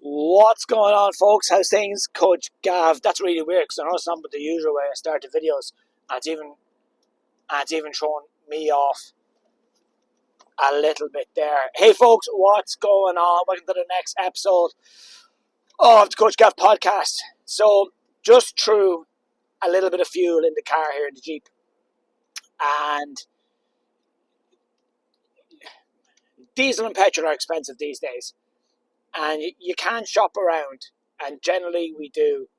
What's going on, folks? How's things? Coach Gav. That's really weird because I know it's not the usual way I start the videos. And it's even throwing me off a little bit there. Hey, folks, what's going on? Welcome to the next episode of the Coach Gav podcast. So, just threw a little bit of fuel in the car here in the Jeep. And diesel and petrol are expensive these days. And you can shop around. And generally we do.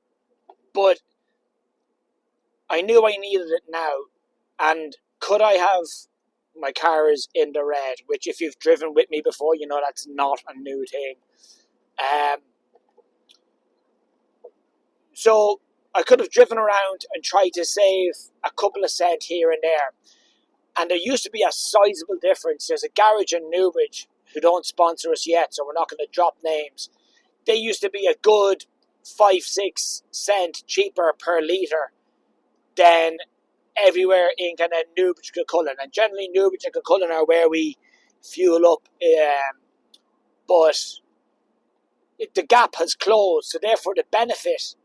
But I knew I needed it now, and could I have, my car is in the red, which if you've driven with me before, you know that's not a new thing. So I could have driven around and tried to save a couple of cent here and there, and there used to be a sizable difference. There's a garage in Newbridge who don't sponsor us yet, so we're not going to drop names. They used to be a good 5-6 cent cheaper per litre than everywhere in kind of Newbridge and Cullin. And generally Newbridge and Cullin are where we fuel up, but the gap has closed, so therefore the benefit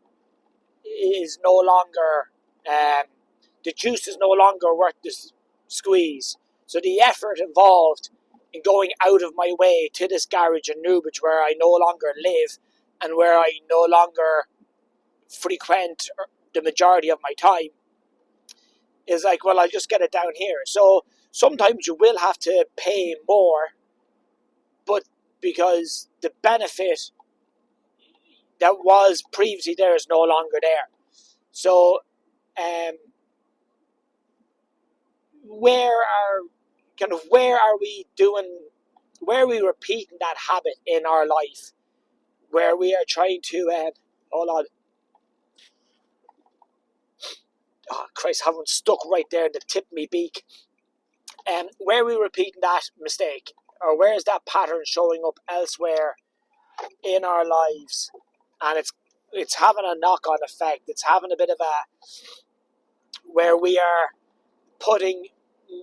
is no longer, the juice is no longer worth the squeeze. So the effort involved in going out of my way to this garage in Newbridge where I no longer live and where I no longer frequent the majority of my time is like, well, I'll just get it down here. So sometimes you will have to pay more, but because the benefit that was previously there is no longer there. So where are we repeating that habit in our life where we are trying to hold on. Oh Christ, I haven't stuck right there in the tip of my beak. Where are we repeating that mistake? Or where is that pattern showing up elsewhere in our lives? And it's having a knock-on effect. It's having a bit of where we are putting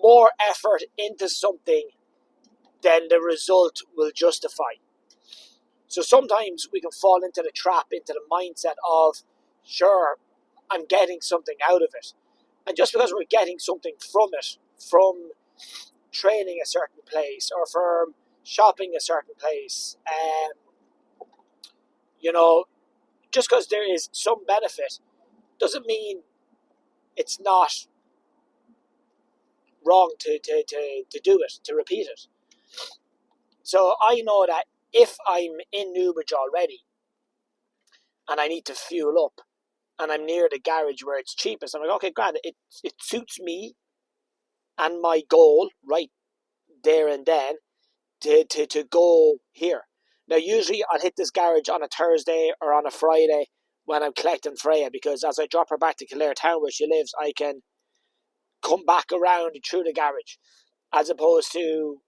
more effort into something than the result will justify. So sometimes we can fall into the trap, into the mindset of, sure, I'm getting something out of it. And just because we're getting something from it, from training a certain place or from shopping a certain place, just because there is some benefit doesn't mean it's not wrong to do it, to repeat it. So I know that if I'm in Newbridge already and I need to fuel up and I'm near the garage where it's cheapest, I'm like, okay, grand, it suits me and my goal right there and then to go here. Now, usually I'll hit this garage on a Thursday or on a Friday when I'm collecting Freya, because as I drop her back to Kildare Town where she lives, I can come back around through the garage as opposed to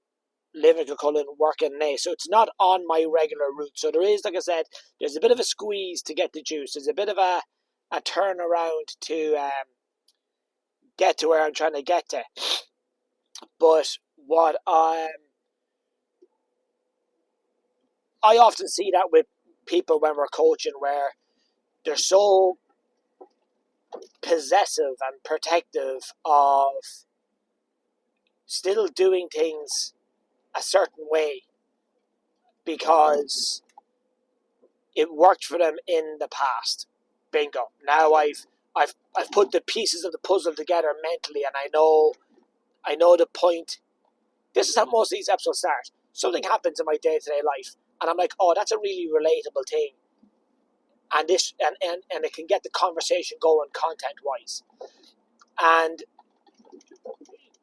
living in Cullen, working in Naas. So it's not on my regular route. So there is, like I said, there's a bit of a squeeze to get the juice. There's a bit of a turnaround to get to where I'm trying to get to. But what I often see that with people when we're coaching, where they're so possessive and protective of still doing things a certain way because it worked for them in the past. Bingo. Now I've put the pieces of the puzzle together mentally, and I know the point. This is how most of these episodes start. Something happens in my day-to-day life, and I'm like, oh, that's a really relatable thing. And this and it can get the conversation going content-wise. And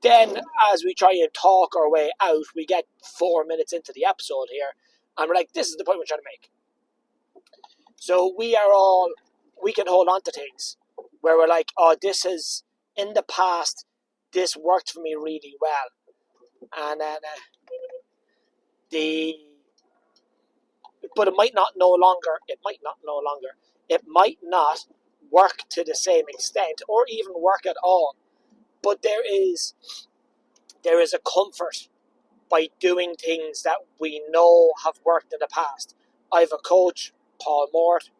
then as we try and talk our way out, we get 4 minutes into the episode here, and we're like, this is the point we're trying to make. So we can hold on to things where we're like, oh, this is, in the past, this worked for me really well. And then but it might not work to the same extent or even work at all. But there is a comfort by doing things that we know have worked in the past. I have a coach, Paul Mort,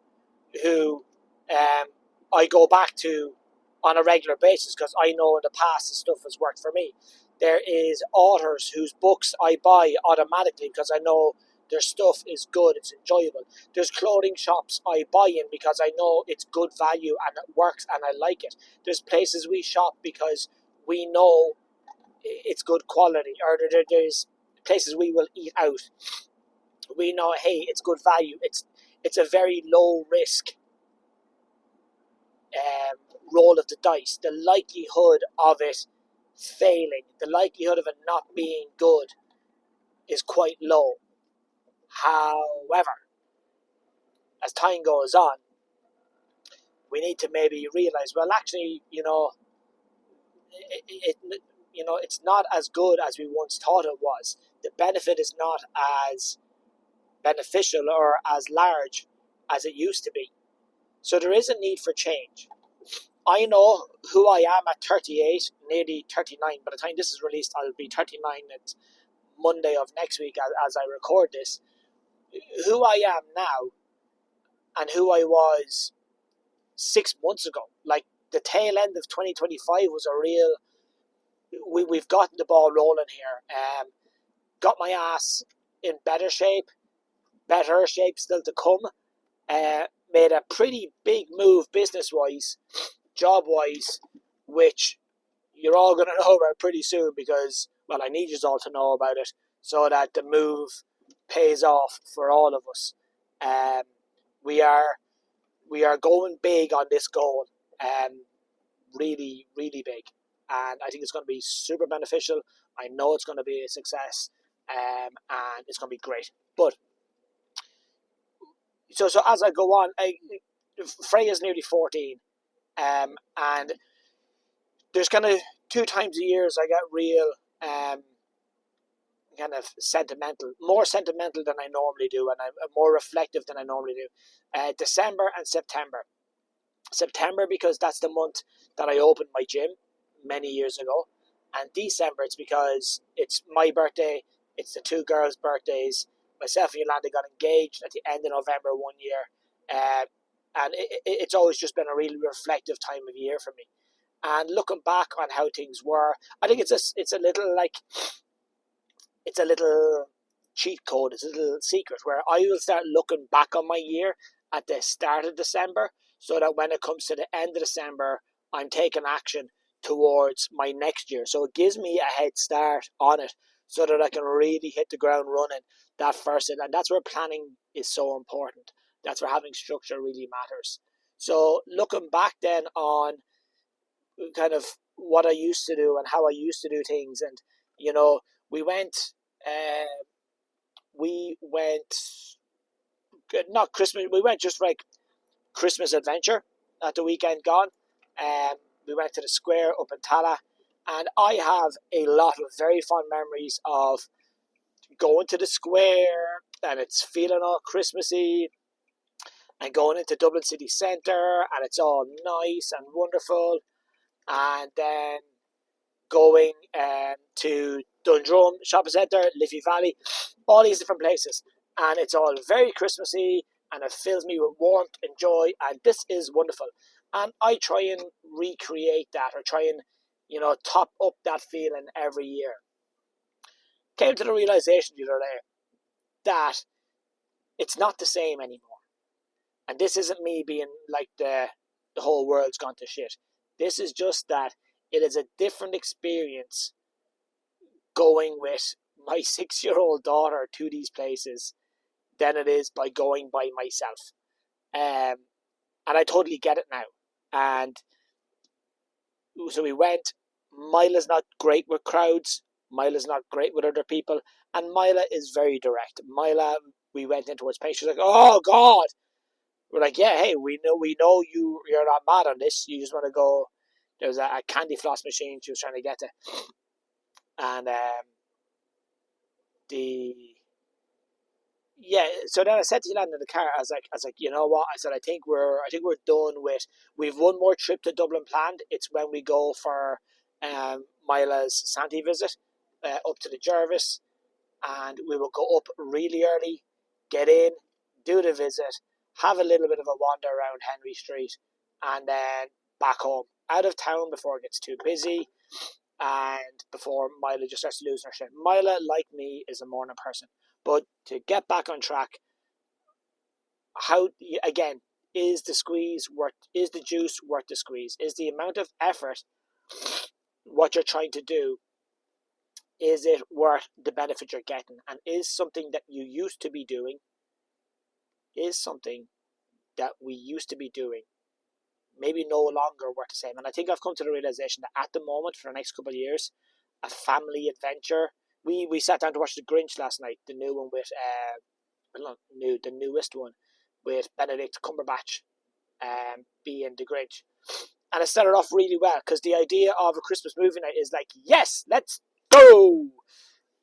who I go back to on a regular basis because I know in the past this stuff has worked for me. There is authors whose books I buy automatically because I know their stuff is good, it's enjoyable. There's clothing shops I buy in because I know it's good value and it works and I like it. There's places we shop because we know it's good quality, or there's places we will eat out. We know, hey, it's good value. It's a very low risk roll of the dice. The likelihood of it failing, the likelihood of it not being good is quite low. However, as time goes on, we need to maybe realize, well, actually, it's not as good as we once thought it was. The benefit is not as beneficial or as large as it used to be. So there is a need for change. I know who I am at 38, nearly 39. By the time this is released, I'll be 39 at Monday of next week as I record this. Who I am now and who I was 6 months ago. Like, the tail end of 2025 was a real... We've gotten the ball rolling here. Got my ass in better shape still to come. Made a pretty big move business-wise, job-wise, which you're all going to know about pretty soon because, well, I need you all to know about it so that the move pays off for all of us. We are going big on this goal, really, really big. And I think it's going to be super beneficial. I know it's going to be a success, and it's going to be great. But so as I go on, Freya's nearly 14, and there's kind of 2 times a year I get real kind of sentimental, more sentimental than I normally do, and I'm more reflective than I normally do. December and September. September because that's the month that I opened my gym many years ago, and December it's because it's my birthday, it's the 2 girls' birthdays. Myself and Yolanda got engaged at the end of November one year, and it's always just been a really reflective time of year for me. And looking back on how things were, I think it's a little cheat code, it's a little secret where I will start looking back on my year at the start of December so that when it comes to the end of December, I'm taking action towards my next year. So it gives me a head start on it so that I can really hit the ground running that first. And that's where planning is so important. That's where having structure really matters. So looking back then on kind of what I used to do and how I used to do things, and we went not Christmas, we went just like Christmas adventure at the weekend gone. We went to the square up in Tala, and I have a lot of very fond memories of going to the square and it's feeling all Christmassy, and going into Dublin city centre and it's all nice and wonderful, and then going to Dundrum Shopping Centre, Liffey Valley, all these different places, and it's all very Christmassy and it fills me with warmth and joy, and this is wonderful. And I try and recreate that, or try and top up that feeling every year. Came to the realization the other day that it's not the same anymore. And this isn't me being like the whole world's gone to shit. This is just that it is a different experience going with my 6-year-old daughter to these places than it is by going by myself. And I totally get it now. And so we went. Mila's not great with crowds. Mila's not great with other people. And Mila is very direct. Mila, we went into her space. She's like, "Oh God." We're like, "Yeah, hey, we know you're not mad on this. You just want to go." There was a candy floss machine she was trying to get to, and So then I said to Yolanda in the car, I was like, you know what? I said, I think we're done with. We've one more trip to Dublin planned. It's when we go for Mila's Santee visit up to the Jervis, and we will go up really early, get in, do the visit, have a little bit of a wander around Henry Street, and then back home, out of town before it gets too busy, and before Mila just starts losing her shit. Mila, like me, is a morning person, but to get back on track, how again is the squeeze worth? Is the juice worth the squeeze? Is the amount of effort what you're trying to do? Is it worth the benefit you're getting? And is something that you used to be doing? Is something that we used to be doing maybe no longer worth the same? And I think I've come to the realization that at the moment, for the next couple of years, a family adventure. We sat down to watch The Grinch last night, the new one with the newest one with Benedict Cumberbatch, being the Grinch, and it started off really well because the idea of a Christmas movie night is like, yes, let's go,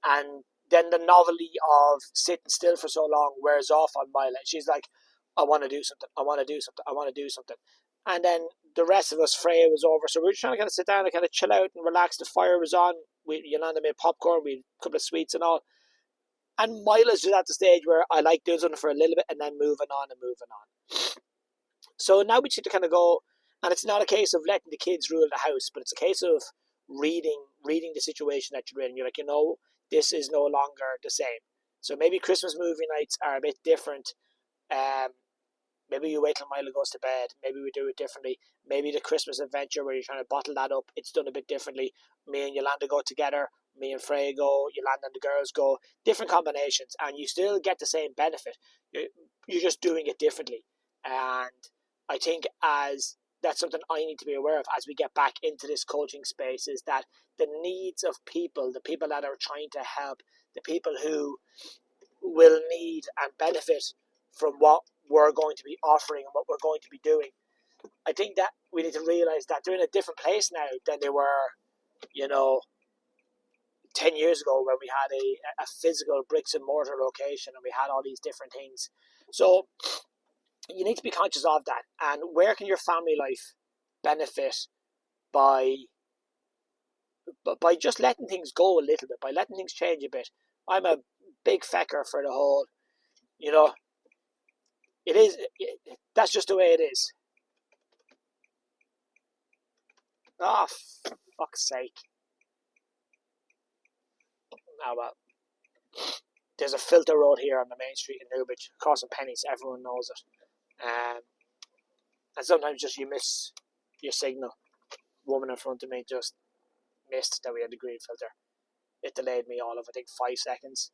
and then the novelty of sitting still for so long wears off on Mila. She's like, I want to do something. I want to do something. I want to do something. And then the rest of us, Freya was over, so we were trying to kind of sit down and kind of chill out and relax. The fire was on. Yolanda made popcorn. We had a couple of sweets and all. And Mila's just at the stage where I like doing something for a little bit and then moving on and moving on. So now we need to kind of go, and it's not a case of letting the kids rule the house, but it's a case of reading the situation that you're in. You're like, this is no longer the same. So maybe Christmas movie nights are a bit different. Maybe you wait till Mila goes to bed. Maybe we do it differently. Maybe the Christmas adventure where you're trying to bottle that up, it's done a bit differently. Me and Yolanda go together. Me and Freya go. Yolanda and the girls go. Different combinations, and you still get the same benefit. You're just doing it differently. And I think that's something I need to be aware of as we get back into this coaching space, is that the needs of people, the people that are trying to help, the people who will need and benefit from what we're going to be offering and what we're going to be doing. I think that we need to realize that they're in a different place now than they were, 10 years ago, when we had a physical bricks and mortar location and we had all these different things. So you need to be conscious of that. And where can your family life benefit by just letting things go a little bit, by letting things change a bit? I'm a big fecker for the whole, it is, that's just the way it is. Oh, fuck's sake. Oh, well. There's a filter road here on the main street in Newbridge, costing pennies. Everyone knows it. And sometimes just you miss your signal. Woman in front of me just missed that we had the green filter. It delayed me all of, I think, 5 seconds.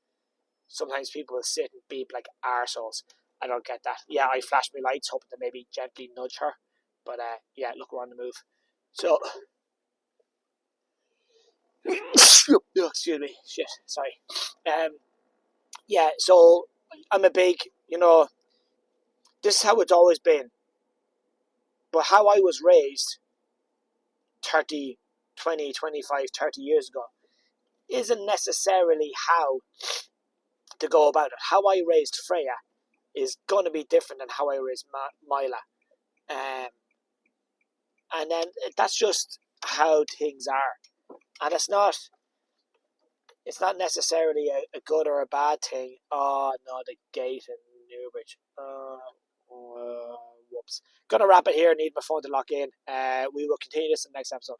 Sometimes people will sit and beep like arseholes. I don't get that. Yeah, I flashed my lights hoping to maybe gently nudge her. But yeah, look, we're on the move. So, excuse me. Shit, sorry. Yeah, so I'm a big, this is how it's always been. But how I was raised 30, 20, 25, 30 years ago isn't necessarily how to go about it. How I raised Freya is going to be different than how I raised Mila. And then that's just how things are. And it's not necessarily a good or a bad thing. Oh, no, the gate in Newbridge. Whoops. Gonna wrap it here. Need my phone to lock in. We will continue this in the next episode.